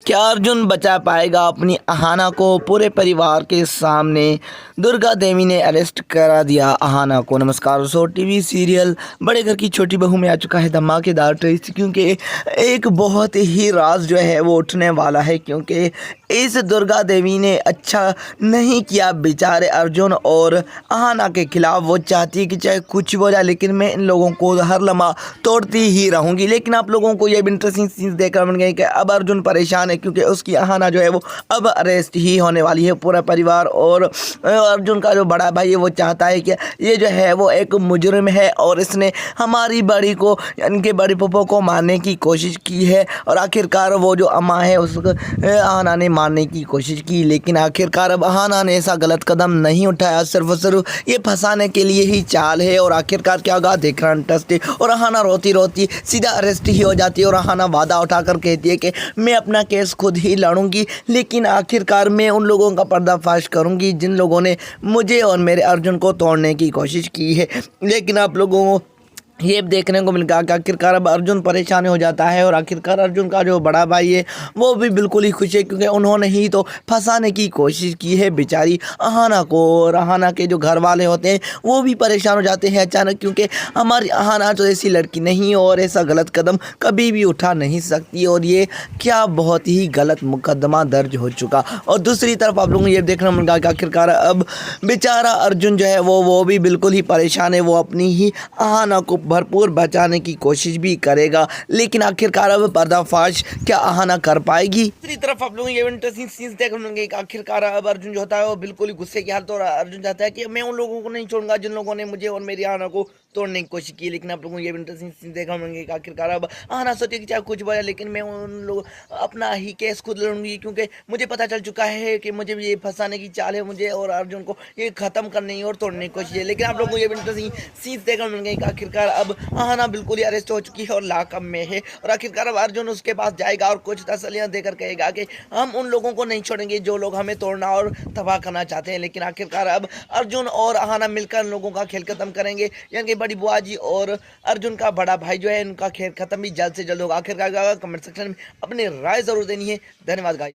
क्या अर्जुन बचा पाएगा अपनी अहाना को? पूरे परिवार के सामने दुर्गा देवी ने अरेस्ट करा दिया अहाना को। नमस्कार दोस्तों, टीवी सीरियल बड़े घर की छोटी बहू में आ चुका है धमाकेदार ट्विस्ट, क्योंकि एक बहुत ही राज जो है वो उठने वाला है। क्योंकि इस दुर्गा देवी ने अच्छा नहीं किया बेचारे अर्जुन और अहाना के खिलाफ। वो चाहती है कि चाहे कुछ भी हो जाए, लेकिन मैं इन लोगों को हर लम्हा तोड़ती ही रहूँगी। लेकिन आप लोगों को ये भी इंटरेस्टिंग चीज़ देखकर बन गई कि अब अर्जुन परेशान है, क्योंकि उसकी अहाना जो है वो अब अरेस्ट ही होने वाली है। पूरा परिवार और अर्जुन का जो बड़ा भाई है वो चाहता है कि ये जो है वो एक मुजरिम है और इसने हमारी बड़ी को, इनके बड़ी पप्पो को मारने की कोशिश की है। और आखिरकार वो जो अम्मा है उसको अहाना ने मारने की कोशिश की, लेकिन आखिरकार अब अहाना ने ऐसा गलत कदम नहीं उठाया। सिर्फ और सिर्फ ये फंसाने के लिए ही चाल है। और आखिरकार क्या होगा देखना इंटरेस्ट है। और अहाना रोती रोती सीधा अरेस्ट ही हो जाती है और अहाना वादा उठाकर कहती है कि मैं अपना केस खुद ही लड़ूंगी, लेकिन आखिरकार मैं उन लोगों का पर्दाफाश करूंगी जिन लोगों ने मुझे और मेरे अर्जुन को तोड़ने की कोशिश की है। लेकिन आप लोगों को ये देखने को मिलेगा कि आखिरकार अब अर्जुन परेशान हो जाता है। और आखिरकार अर्जुन का जो बड़ा भाई है वो भी बिल्कुल ही खुश है, क्योंकि उन्होंने ही तो फंसाने की कोशिश की है बेचारी अहाना को। और अहाना के जो घर वाले होते हैं वो भी परेशान हो जाते हैं अचानक, क्योंकि हमारी अहाना तो ऐसी लड़की नहीं और ऐसा गलत कदम कभी भी उठा नहीं सकती। और ये क्या बहुत ही गलत मुकदमा दर्ज हो चुका। और दूसरी तरफ आप लोगों को ये देखना मिलेगा कि आखिरकार अब बेचारा अर्जुन जो है वो भी बिल्कुल ही परेशान है। वो अपनी ही अहाना को भरपूर बचाने की कोशिश भी करेगा, लेकिन आखिरकार अब पर्दाफाश क्या अहाना कर पाएगी? दूसरी तरफ आप लोगों ये इंटरेस्टिंग सीन्स देखने मिलेंगे कि आखिरकार अब अर्जुन जो होता है वो बिल्कुल ही गुस्से की हालत। और अर्जुन चाहता है कि मैं उन लोगों को नहीं छोड़ूंगा जिन लोगों ने मुझे और मेरी अहाना को तोड़ने की कोशिश की। लेकिन आप लोगों को ये इंटरेस्टिंग सीन्स देखने मिलेंगे कि आखिरकार अब अहाना सोचे कि चाहे कुछ बोला, लेकिन मैं उन लोग अपना ही केस खुद लड़ूंगी, क्योंकि मुझे पता चल चुका है कि मुझे ये फंसाने की चाल है। मुझे और अर्जुन को ये खत्म करने और तोड़ने की कोशिश है। लेकिन आप लोगों को ये इंटरेस्टिंग सीन्स देखने मिलेंगे कि आखिरकार अब अहाना बिल्कुल ही अरेस्ट हो चुकी है और लाकअप में है। और आखिरकार अब अर्जुन उसके पास जाएगा और कुछ तसल्लियां देकर कहेगा कि हम उन लोगों को नहीं छोड़ेंगे जो लोग हमें तोड़ना और तबाह करना चाहते हैं। लेकिन आखिरकार अब अर्जुन और अहाना मिलकर उन लोगों का खेल खत्म करेंगे, यानी कि बड़ी बुआ जी और अर्जुन का बड़ा भाई जो है उनका खेल खत्म भी जल्द से जल्द होगा। आखिरकार कमेंट सेक्शन में अपनी राय जरूर देनी है। धन्यवाद गाइस।